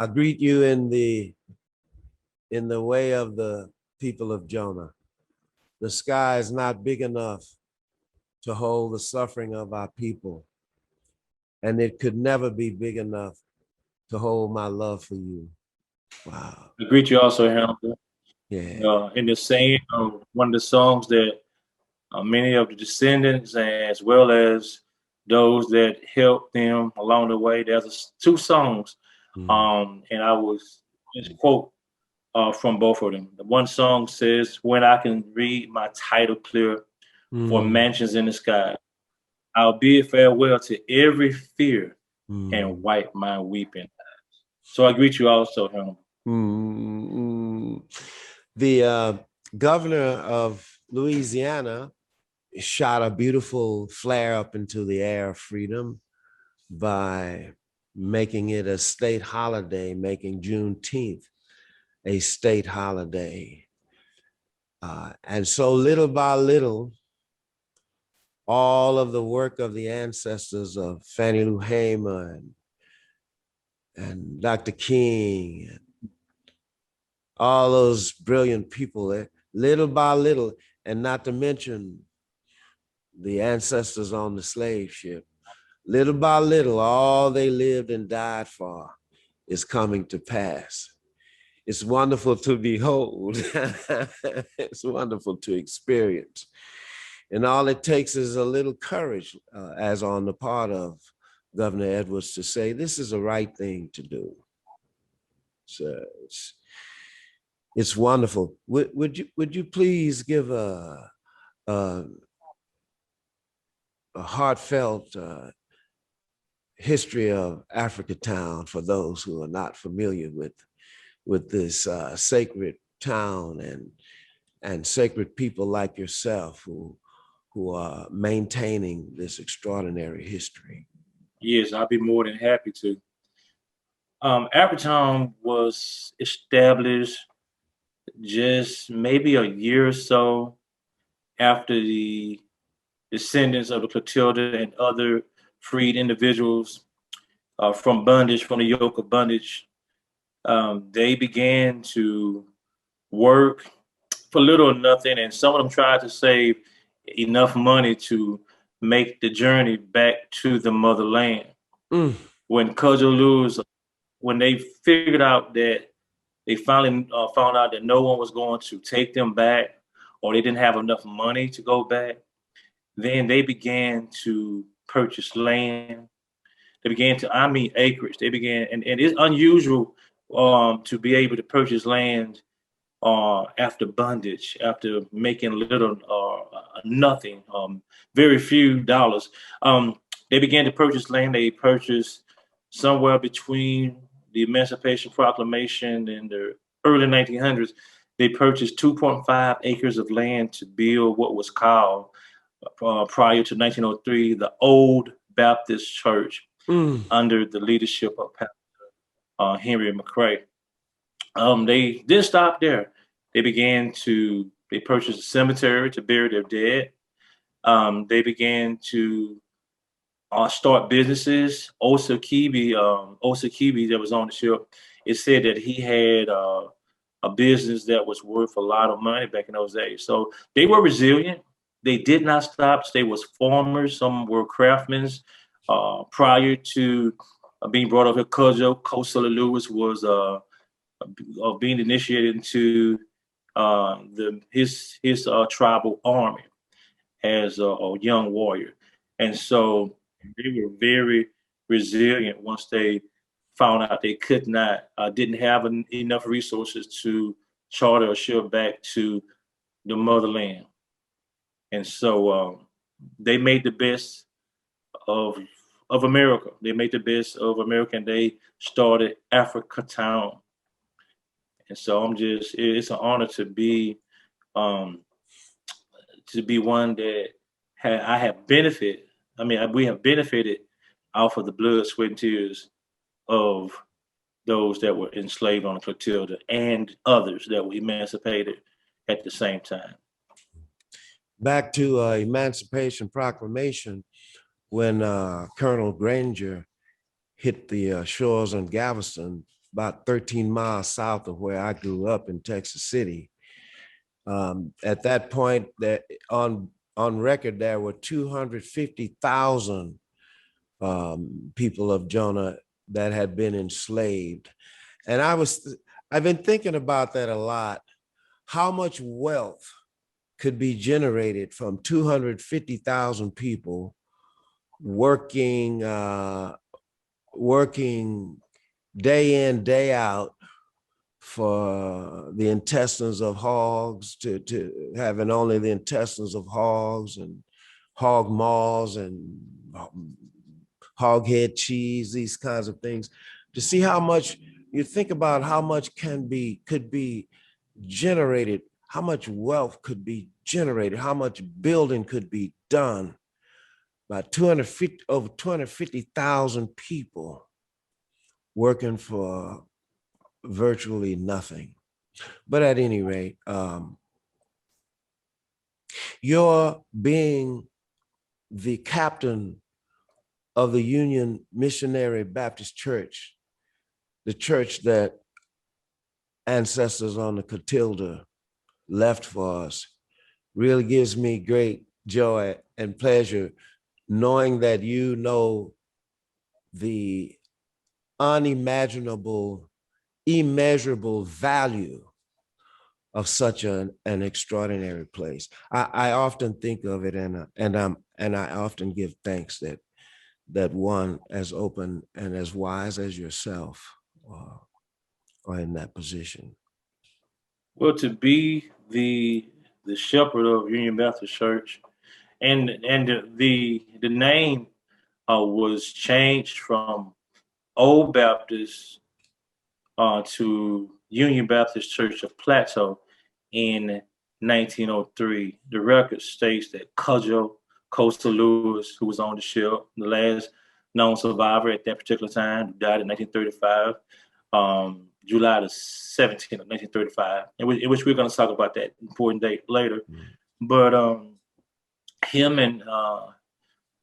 I greet you in the way of the people of Jonah. The sky is not big enough to hold the suffering of our people, and it could never be big enough to hold my love for you. Wow. I greet you also, Hannibal. Yeah. In the same one of the songs that many of the descendants, as well as those that helped them along the way, there's two songs, Mm. and I was just quote from both of them. The one song says, "When I can read my title clear for Mm. mansions in the sky, I'll bid farewell to every fear and Mm. wipe my weeping." So I greet you also, Hannibal. Mm. The governor of Louisiana shot a beautiful flare up into the air of freedom by making it a state holiday, making Juneteenth a state holiday. And so little by little, all of the work of the ancestors of Fannie Lou Hamer and Dr. King, and all those brilliant people, little by little, and not to mention the ancestors on the slave ship, little by little, all they lived and died for is coming to pass. It's wonderful to behold. It's wonderful to experience. And all it takes is a little courage, as on the part of Governor Edwards, to say, this is the right thing to do. So it's wonderful. Would you please give a heartfelt history of AfricaTown for those who are not familiar with this sacred town and sacred people like yourself who are maintaining this extraordinary history? Yes, I'll be more than happy to. AfricaTown was established just maybe a year or so after the descendants of the Clotilda and other freed individuals from bondage, from the yoke of bondage. They began to work for little or nothing, and some of them tried to save enough money to make the journey back to the motherland. Mm. When Kojolus, when they figured out that they finally found out that no one was going to take them back, or they didn't have enough money to go back, then they began to purchase land. They began to, I mean, acreage. They began, and it's unusual to be able to purchase land after bondage, after making little nothing, very few dollars. They began to purchase land. They purchased somewhere between the Emancipation Proclamation and the early 1900s. They purchased 2.5 acres of land to build what was called, prior to 1903, the Old Baptist Church, under the leadership of Pastor Henry McCray. They didn't stop there. They purchased a cemetery to bury their dead. They began to start businesses. Osa Kibi that was on the ship, it said that he had a business that was worth a lot of money back in those days. So they were resilient. They did not stop. They was farmers. Some were craftsmen. Prior to being brought up here, Kosala Lewis was being initiated into his tribal army as a young warrior, and so they were very resilient once they found out they could not didn't have enough resources to charter a ship back to the motherland, and so they made the best of America. They made the best of America, and they started AfricaTown. And so it's an honor um, to be one that I have benefited. I mean, we have benefited off of the blood, sweat, and tears of those that were enslaved on the Clotilda and others that were emancipated at the same time. Back to Emancipation Proclamation, when Colonel Granger hit the shores on Galveston, about 13 miles south of where I grew up in Texas City. At that point, that on record, there were 250,000 people of Jonah that had been enslaved. And I've been thinking about that a lot. How much wealth could be generated from 250,000 people working day in, day out for the intestines of hogs, to having only the intestines of hogs and hog maws and hog head cheese, these kinds of things, to see how much you think about how much could be generated, how much wealth could be generated, how much building could be done by over 250,000 people working for virtually nothing. But at any rate, your being the captain of the Union Missionary Baptist Church, the church that ancestors on the Catilda left for us, really gives me great joy and pleasure knowing that you know the unimaginable, immeasurable value of such an extraordinary place. I often think of it, and I often give thanks that one as open and as wise as yourself are in that position. Well, to be the shepherd of Union Baptist Church, and the name was changed from Old Baptist to Union Baptist Church of Plateau in 1903. The record states that Cudjoe Costa Lewis, who was on the ship, the last known survivor at that particular time, died in 1935, July the 17th of 1935, in which we're going to talk about that important date later. Mm-hmm. But him and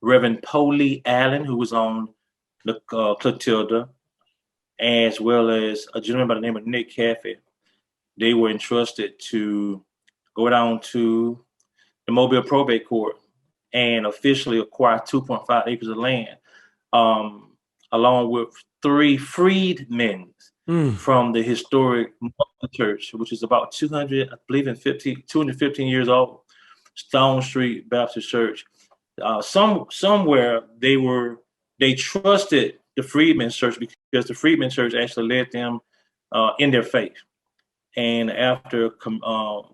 Reverend Polly Allen, who was on the Clotilda, as well as a gentleman by the name of Nick Caffey, they were entrusted to go down to the Mobile Probate Court and officially acquire 2.5 acres of land, along with 3 freedmen from the historic church, which is about 215 years old, Stone Street Baptist Church. Somewhere they trusted the Freedmen's Church because the Freedmen's Church actually led them in their faith. And after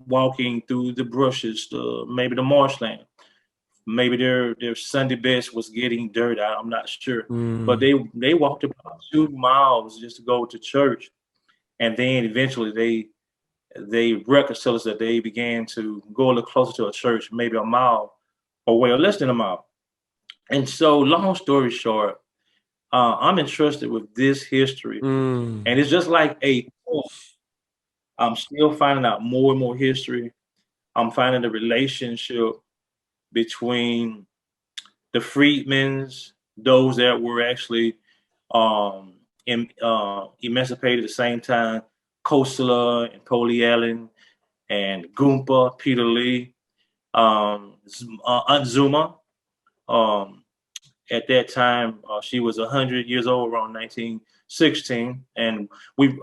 walking through the brushes, maybe the marshland, maybe their Sunday best was getting dirty, I'm not sure. But they walked about 2 miles just to go to church. And then eventually they record tell us that they began to go a little closer to a church, maybe a mile away or less than a mile. And so long story short, I'm entrusted with this history. And it's just like I'm still finding out more and more history. I'm finding the relationship between the freedmen's, those that were actually emancipated at the same time, Kosala and Polly Allen and Goompa, Peter Lee, Aunt Zuma. At that time, she was 100 years old, around 1916, and we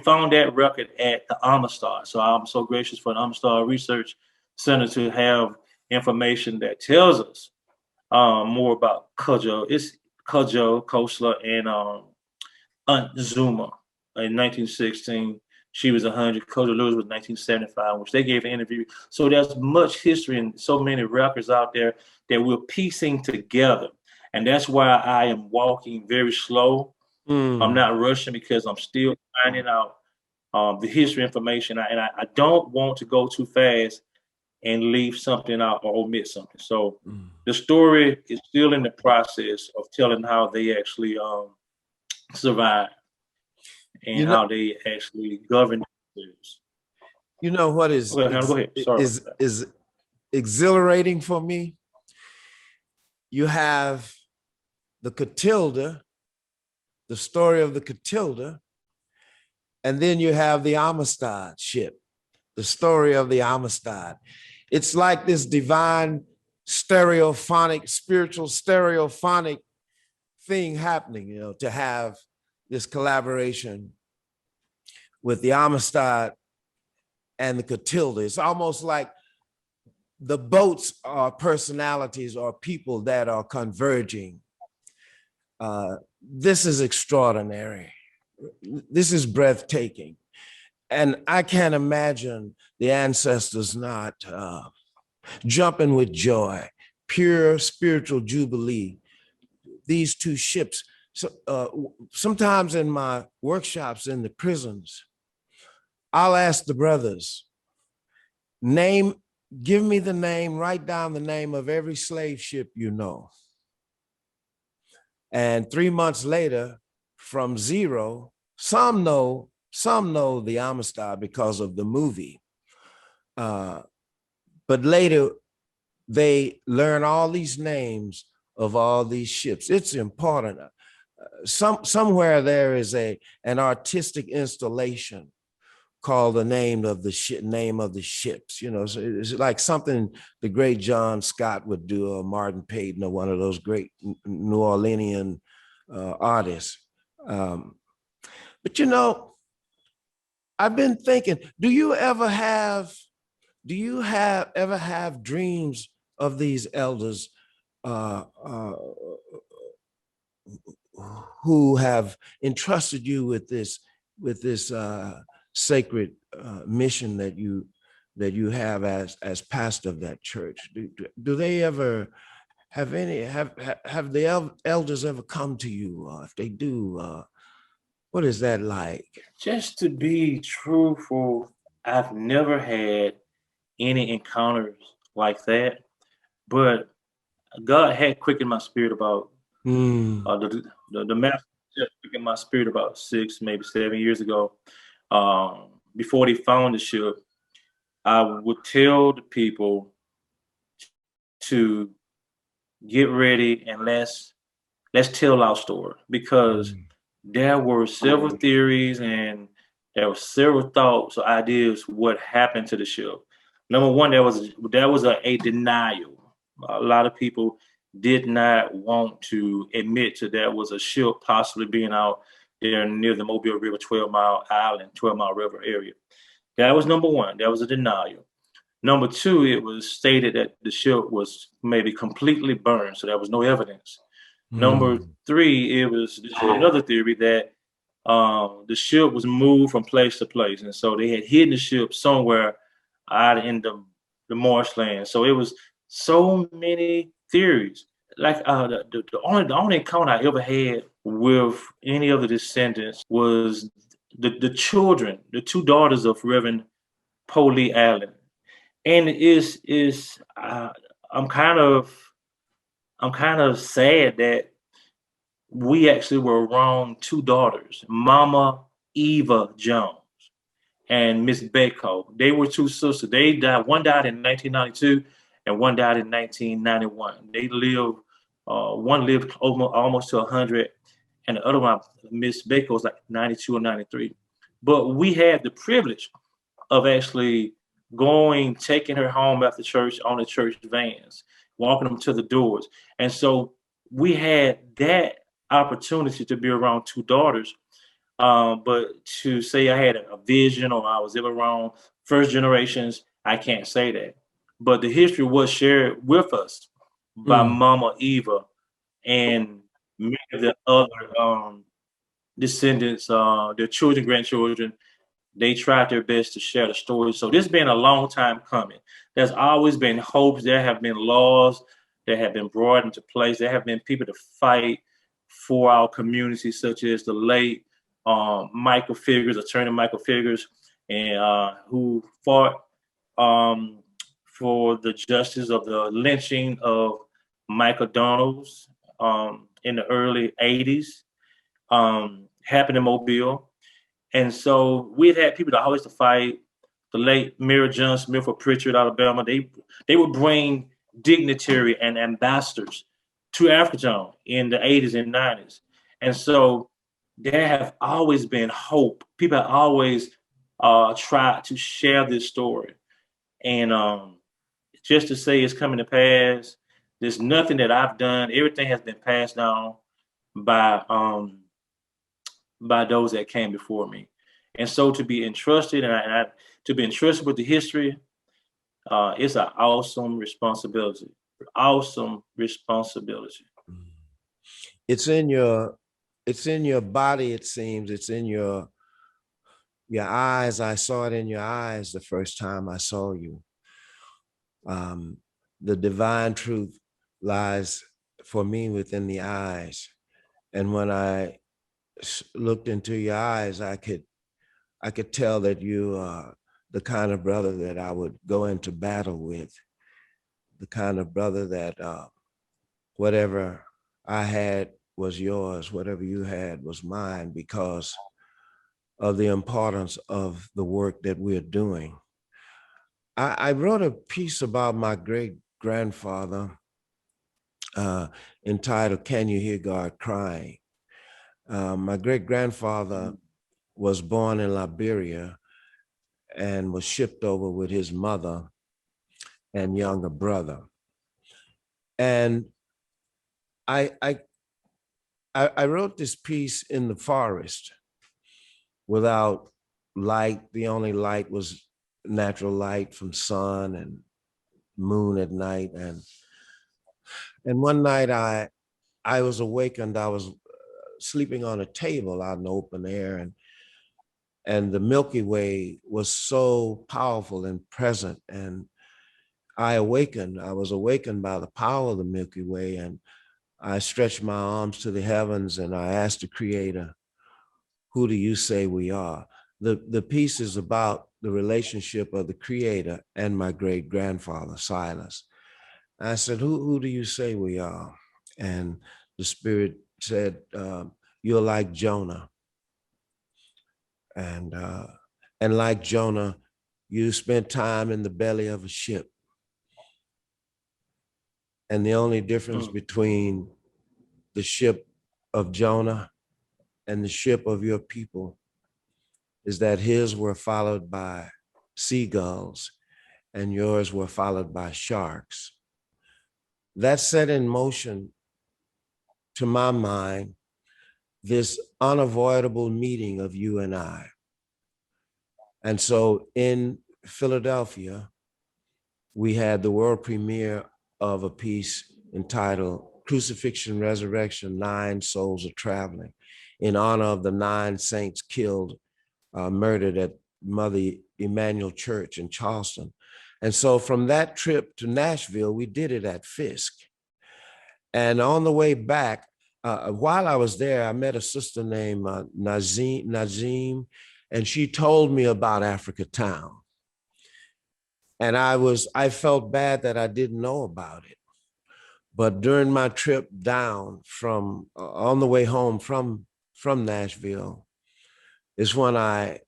found that record at the Amistad. So I'm so gracious for the Amistad Research Center to have information that tells us more about Cudjoe. It's Cudjoe, Kosala, and Aunt Zuma in 1916. She was 100. Cudjoe Lewis was 1975, which they gave an interview. So there's much history and so many records out there that we're piecing together. And that's why I am walking very slow. I'm not rushing because I'm still finding out the history information. And I don't want to go too fast and leave something out or omit something. So the story is still in the process of telling how they actually survived and how they actually governed themselves. You know what is go ahead. Sorry is exhilarating for me? You have the Catilda, the story of the Catilda, And then you have the Amistad ship, the story of the Amistad. It's like this divine stereophonic, spiritual stereophonic thing happening, you know, to have this collaboration with the Amistad and the Catilda. It's almost like the boats are personalities or people that are converging. This is extraordinary. This is breathtaking. And I can't imagine the ancestors not jumping with joy, pure spiritual jubilee. These two ships. So, sometimes in my workshops in the prisons, I'll ask the brothers, give me the name, write down the name of every slave ship you know. And 3 months later, from zero, some know the Amistad because of the movie. But later, they learn all these names of all these ships. It's important. Somewhere there is an artistic installation called the name of the ships. You know, so it's like something the great John Scott would do, or Martin Payton, or one of those great New Orleanian artists. But you know, I've been thinking, do you ever have dreams of these elders who have entrusted you with this sacred mission that you have as pastor of that church? Do they ever have the elders ever come to you? If they do, what is that like? Just to be truthful, I've never had any encounters like that, but God had quickened my spirit about the master just quickened my spirit about 6, maybe 7 years ago. Before they found the ship, I would tell the people to get ready and let's tell our story, because there were several theories and there were several thoughts or ideas what happened to the ship. Number one, there was a denial. A lot of people did not want to admit to there was a ship possibly being out there near the Mobile River, 12-mile island, 12-mile river area. That was number one. That was a denial. Number two, it was stated that the ship was maybe completely burned, so there was no evidence. Number three, it was another theory that the ship was moved from place to place, and so they had hidden the ship somewhere out in the marshland. So it was so many theories. Like the only encounter I ever had with any of the descendants was the children, the two daughters of Reverend Polly Allen, and I'm kind of sad that we actually were around two daughters, Mama Eva Jones and Miss Beko. They were two sisters. They died. One died in 1992 and one died in 1991. They lived, one lived almost to 100, and the other one, Miss Beko, was like 92 or 93. But we had the privilege of actually taking her home after church on the church vans, walking them to the doors. And so we had that opportunity to be around two daughters. But to say I had a vision or I was ever around first generations, I can't say that. But the history was shared with us by Mama Eva and many of the other descendants, their children, grandchildren. They tried their best to share the story. So this has been a long time coming. There's always been hopes. There have been laws that have been brought into place. There have been people to fight for our community, such as the late attorney Michael Figures, and who fought for the justice of the lynching of Michael Donalds in the early 80s, happened in Mobile. And so we'd had people that always to fight. The late Mary John Smith of Pritchard, Alabama. They would bring dignitary and ambassadors to AfricaTown in the 80s and 90s. And so there have always been hope. People have always tried to share this story. And just to say it's coming to pass, there's nothing that I've done. Everything has been passed down by those that came before me. And so to be entrusted to be entrusted with the history, it's an awesome responsibility. Awesome responsibility. It's in your body, it seems. It's in your eyes. I saw it in your eyes the first time I saw you. The divine truth lies for me within the eyes. And when I looked into your eyes, I could tell that you are the kind of brother that I would go into battle with, the kind of brother that whatever I had was yours, whatever you had was mine, because of the importance of the work that we're doing. I wrote a piece about my great grandfather entitled, "Can You Hear God Crying?" My great grandfather was born in Liberia and was shipped over with his mother and younger brother. And I wrote this piece in the forest without light. The only light was natural light from sun and moon at night. And one night I was awakened. I was sleeping on a table out in the open air, and the Milky Way was so powerful and present. And I was awakened by the power of the Milky Way, and I stretched my arms to the heavens and I asked the Creator, "Who do you say we are?" The piece is about the relationship of the Creator and my great grandfather, Silas. I said, who do you say we are? And the Spirit said, "You're like Jonah. And like Jonah, you spent time in the belly of a ship. And the only difference between the ship of Jonah and the ship of your people is that his were followed by seagulls and yours were followed by sharks." That set in motion, to my mind, this unavoidable meeting of you and I. And so in Philadelphia, we had the world premiere of a piece entitled "Crucifixion, Resurrection, 9 Souls Are Traveling," in honor of the 9 saints killed, murdered at Mother Emanuel Church in Charleston. And so from that trip to Nashville, we did it at Fisk. And on the way back, while I was there, I met a sister named Nazim, and she told me about AfricaTown. And I felt bad that I didn't know about it. But during my trip down on the way home from Nashville, is when I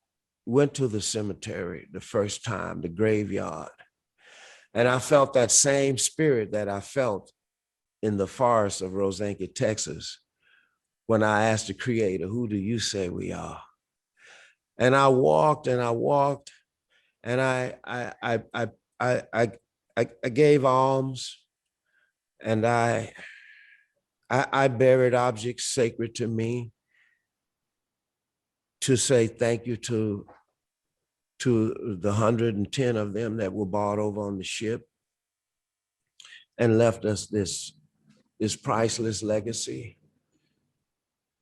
went to the cemetery the first time, the graveyard. And I felt that same spirit that I felt in the forest of Rosanke, Texas, when I asked the Creator, "Who do you say we are?" And I walked and I walked, and I gave alms, and I buried objects sacred to me to say thank you to the 110 of them that were brought over on the ship and left us this priceless legacy.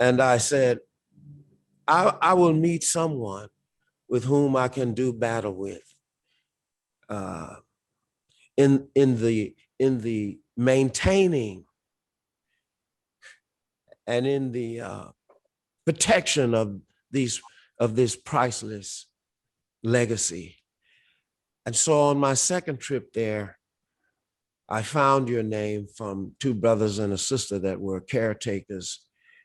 And I said, I will meet someone with whom I can do battle with in the maintaining and in the protection of this priceless legacy. And so on my second trip there, I found your name from 2 brothers and a sister that were caretakers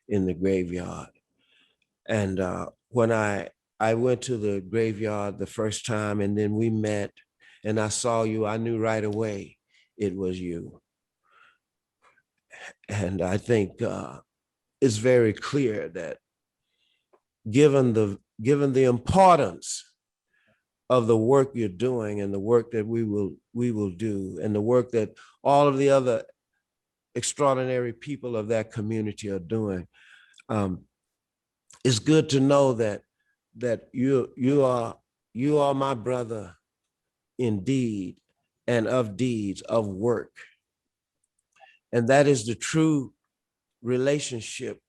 in the graveyard. And when I went to the graveyard the first time, and then we met and I saw you, I knew right away it was you. And I think it's very clear that given the importance of the work you're doing and the work that we will do and the work that all of the other extraordinary people of that community are doing. It's good to know that you are my brother indeed, and of deeds, of work. And that is the true relationship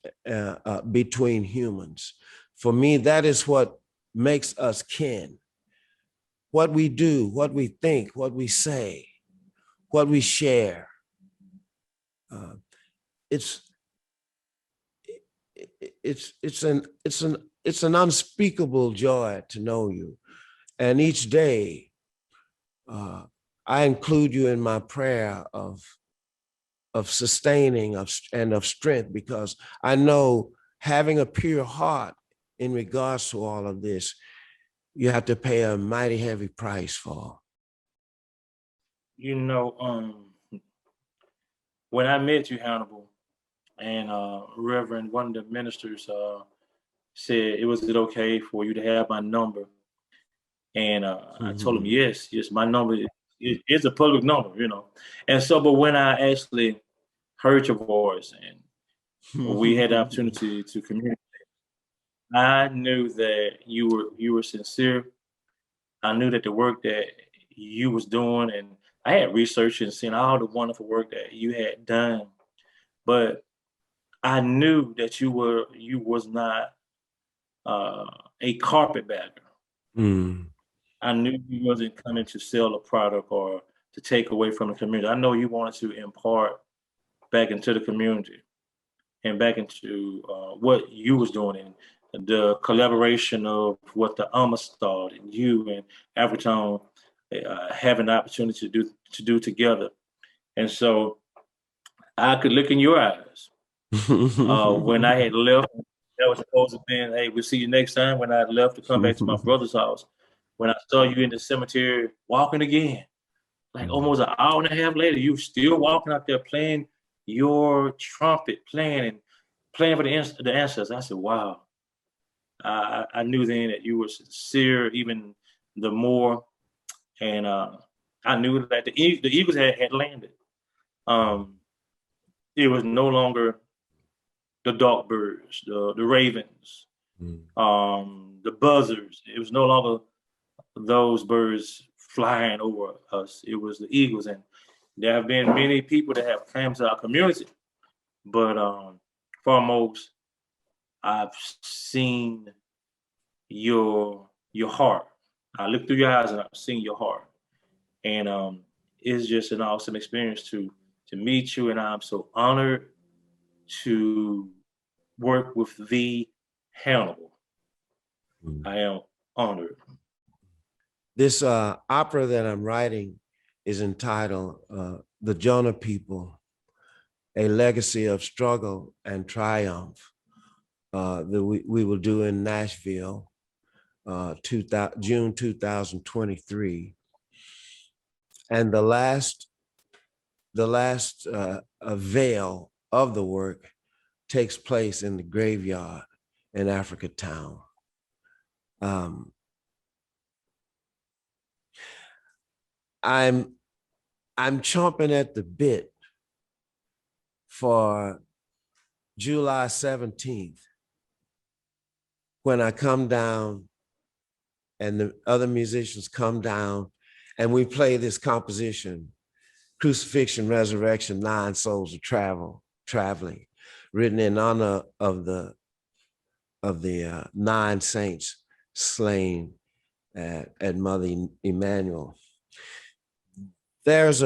between humans. For me, that is what makes us kin. What we do, what we think, what we say, what we share. It's an unspeakable joy to know you. And each day, I include you in my prayer of sustaining and of strength, because I know having a pure heart in regards to all of this, you have to pay a mighty heavy price for. You know, when I met you, Hannibal, and Reverend, one of the ministers said, was it okay for you to have my number? And I told him, yes, my number is a public number, you know. And so, but when I actually heard your voice and we had the opportunity to communicate, I knew that you were sincere. I knew that the work that you was doing, and I had researched and seen all the wonderful work that you had done, but I knew that you was not a carpetbagger. I knew you wasn't coming to sell a product or to take away from the community. I know you wanted to impart back into the community and back into what you was doing, and the collaboration of what the Amistad and you and AfricaTown having the opportunity to do together. And so I could look in your eyes when I had left. That was supposed to be, hey, we'll see you next time. When I left to come back to my brother's house, when I saw you in the cemetery walking again, like almost an hour and a half later, you still walking out there playing your trumpet, playing for the ancestors. I said, wow. I knew then that you were sincere, even the more. And I knew that the Eagles had landed. It was no longer the dark birds, the ravens, the buzzards. It was no longer those birds flying over us. It was the eagles. And there have been many people that have come to our community, but foremost, I've seen your heart. I look through your eyes and I've seen your heart. And it's just an awesome experience to meet you. And I'm so honored to work with the Hannibal. I am honored. This opera that I'm writing is entitled The Jonah People, A Legacy of Struggle and Triumph, that we will do in Nashville, June 2023. And the last veil of the work takes place in the graveyard in AfricaTown. I'm chomping at the bit for July 17th, when I come down and the other musicians come down and we play this composition, Crucifixion, Resurrection, 9 Souls of Traveling, written in honor of the 9 saints slain at Mother Emmanuel. There's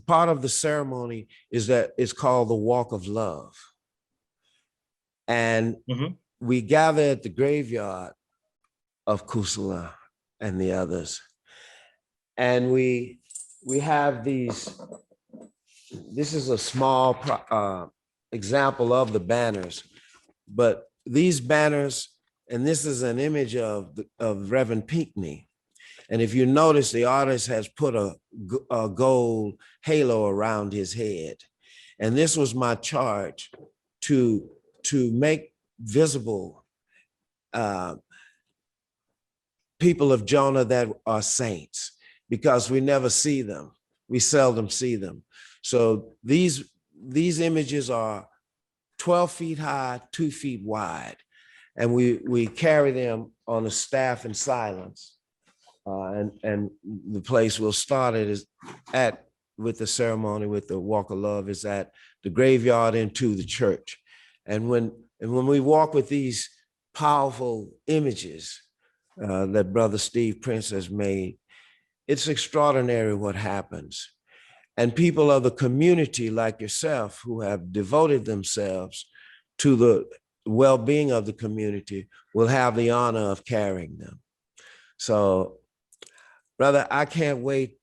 part of the ceremony is that it's called the Walk of Love. And we gather at the graveyard of Kusala and the others. And we have this is a small example of the banners, but these banners, and this is an image of Reverend Pinckney. And if you notice, the artist has put a gold halo around his head. And this was my charge, to make visible people of Jonah that are saints, because we never see them. We seldom see them. So these images are 12 feet high, 2 feet wide, and we carry them on a staff in silence. And the place we'll start it is at, with the ceremony, with the walk of love, is at the graveyard into the church. And when we walk with these powerful images that Brother Steve Prince has made, it's extraordinary what happens. And people of the community like yourself, who have devoted themselves to the well-being of the community, will have the honor of carrying them. So, brother, I can't wait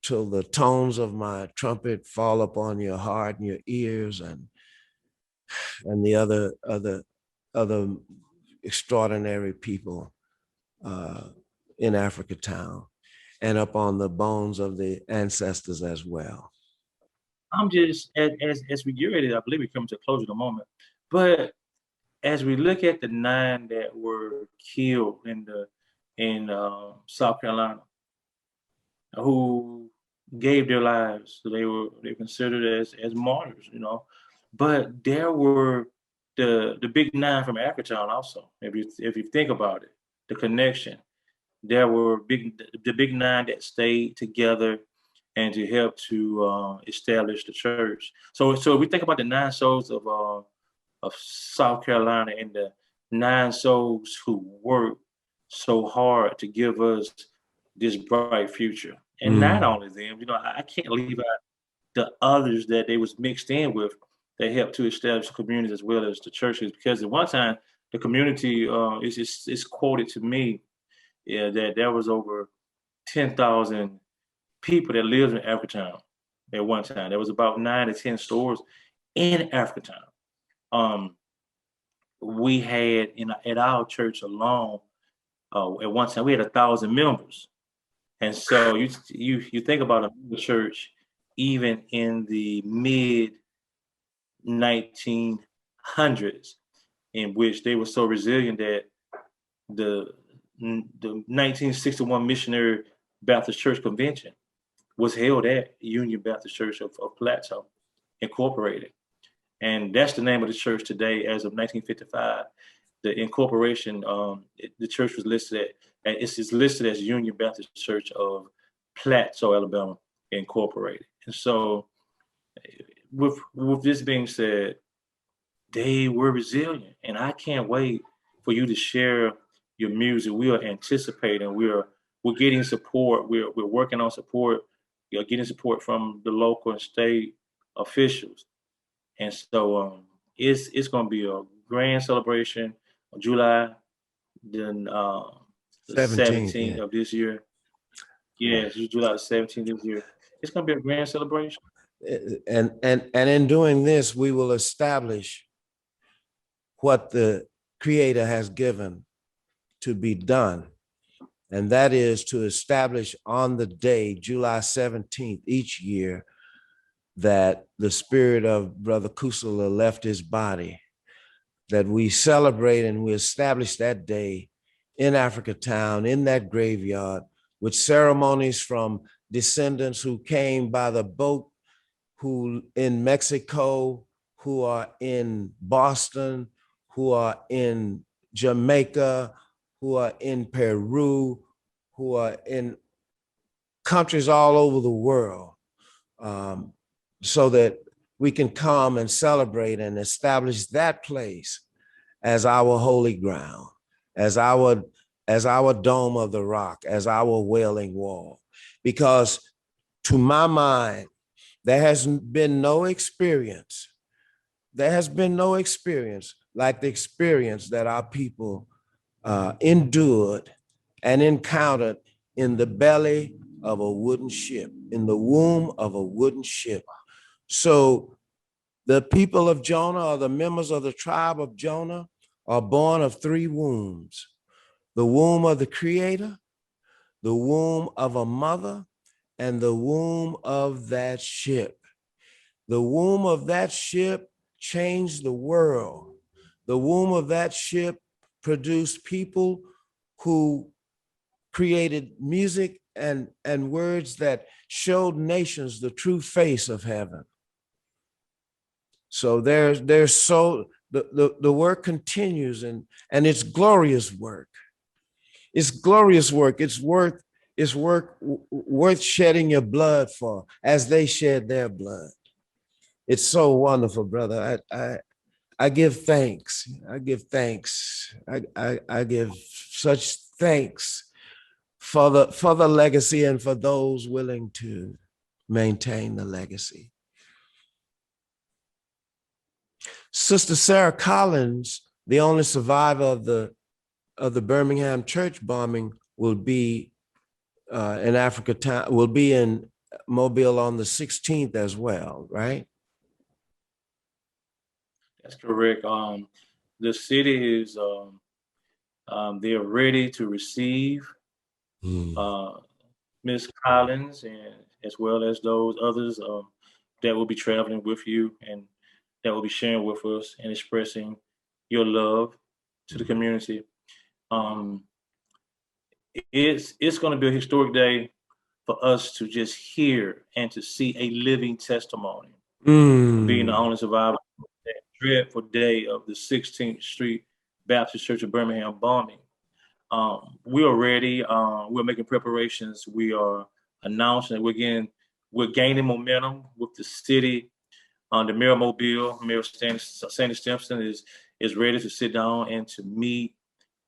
till the tones of my trumpet fall upon your heart and your ears, and the other extraordinary people in AfricaTown, and upon the bones of the ancestors as well. I'm just, as we get ready, I believe we come to a close in a moment, but as we look at the 9 that were killed in South Carolina, who gave their lives, so they're considered as martyrs, you know. But there were the big 9 from AfricaTown also. If you think about it, the connection, there were the big 9 that stayed together and to help to establish the church. So we think about the 9 souls of South Carolina, and the 9 souls who worked so hard to give us this bright future. And not only them, you know, I can't leave out the others that they was mixed in with that helped to establish the communities as well as the churches. Because at one time, the community is quoted to me that there was over 10,000 people that lived in AfricaTown at one time. There was about 9 to 10 stores in AfricaTown. We had at our church alone, at one time we had 1,000 members, and so you think about a church even in the mid 1900s, in which they were so resilient that the 1961 Missionary Baptist Church Convention was held at Union Baptist Church of Plateau, Incorporated. And that's the name of the church today. As of 1955, the incorporation, the church was listed it's listed as Union Baptist Church of Plateau, Alabama, Incorporated. And so with this being said, they were resilient. And I can't wait for you to share your music. We are anticipating, we're getting support. We're working on support. We are getting support from the local and state officials. And so it's going to be a grand celebration on July the 17th of this year. Yes, July the 17th this year. It's going to be a grand celebration. And in doing this, we will establish what the Creator has given to be done. And that is to establish on the day, July 17th, each year, that the spirit of Brother Kusala left his body, that we celebrate and we establish that day in AfricaTown, in that graveyard, with ceremonies from descendants who came by the boat, who in Mexico, who are in Boston, who are in Jamaica, who are in Peru, who are in countries all over the world, so that we can come and celebrate and establish that place as our holy ground, as our dome of the rock, as our wailing wall. Because to my mind, there has been no experience like the experience that our people endured and encountered in the belly of a wooden ship, in the womb of a wooden ship. So the people of Jonah, or the members of the tribe of Jonah, are born of 3 wombs: the womb of the Creator, the womb of a mother, and the womb of that ship. The womb of that ship changed the world. the womb of that ship produced people who created music and words that showed nations the true face of heaven. So there's so the work continues, and it's glorious work. It's glorious work. It's work worth shedding your blood for, as they shed their blood. It's so wonderful, brother. I give thanks. I give thanks. I give such thanks for the legacy and for those willing to maintain the legacy. Sister Sarah Collins, the only survivor of the Birmingham church bombing, will be in AfricaTown, will be in Mobile on the 16th as well, right? That's correct. The city is they're ready to receive Ms. Collins, and as well as those others that will be traveling with you and that will be sharing with us and expressing your love to the community. It's going to be a historic day for us to just hear and to see a living testimony of being the only survivor of that dreadful day of the 16th Street Baptist Church of Birmingham bombing. We are ready. We're making preparations. We are announcing that we're gaining momentum with the city. The Mayor of Mobile, Mayor Sandy Stimpson, is ready to sit down and to meet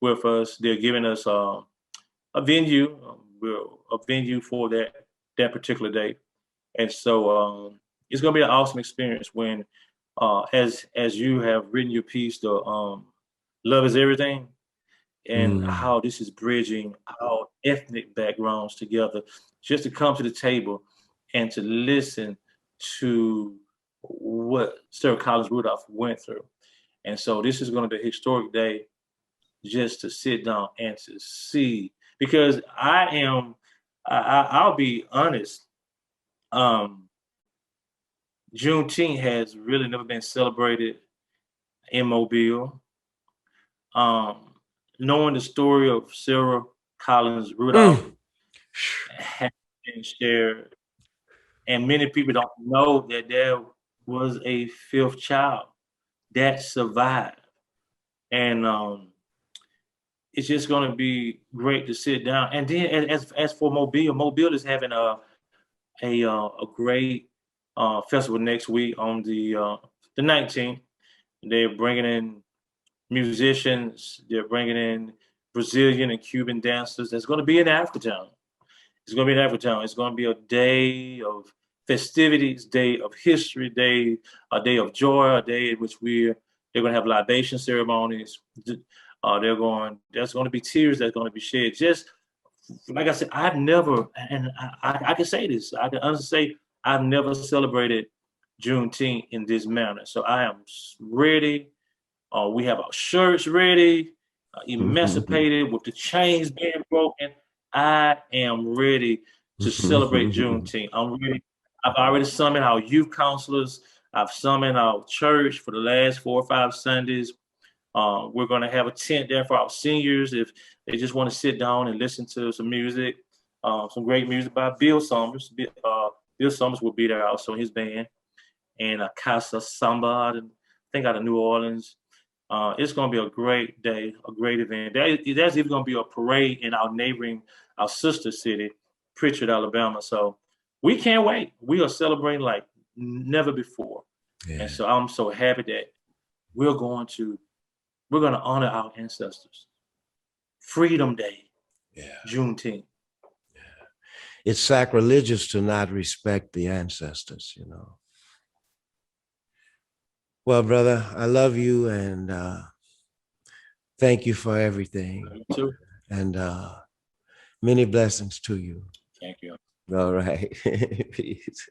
with us. They're giving us a venue for that particular day, and so it's going to be an awesome experience when, as you have written your piece, the love is everything, and how this is bridging our ethnic backgrounds together, just to come to the table and to listen to what Sarah Collins Rudolph went through. And so this is going to be a historic day just to sit down and to see, because I'll be honest, Juneteenth has really never been celebrated in Mobile. Knowing the story of Sarah Collins Rudolph has been shared, and many people don't know that there was a fifth child that survived. And it's just going to be great to sit down. And then as for Mobile is having a great festival next week on the 19th. They're bringing in musicians. They're bringing in Brazilian and Cuban dancers. That's going to be in AfricaTown. It's going to be in AfricaTown. It's going to be a day of festivities, day of history, a day of joy, a day in which they're going to have libation ceremonies. There's going to be tears that's going to be shed. Just like I said, I've never, and I can say this, I can honestly say I've never celebrated Juneteenth in this manner. So I am ready. We have our shirts ready, emancipated with the chains being broken. I am ready to celebrate Juneteenth. I'm ready. I've already summoned our youth counselors. I've summoned our church for the last 4 or 5 Sundays. We're going to have a tent there for our seniors if they just want to sit down and listen to some music, some great music by Bill Summers. Bill Summers will be there also, his band, and Casa Samba, I think out of New Orleans. It's going to be a great day, a great event. There's even going to be a parade in our sister city, Pritchard, Alabama. So we can't wait. We are celebrating like never before. Yeah. And so I'm so happy that we're going to honor our ancestors. Freedom Day, Juneteenth. Yeah. It's sacrilegious to not respect the ancestors, you know. Well, brother, I love you, and thank you for everything. You too. And many blessings to you. Thank you. All right. Peace.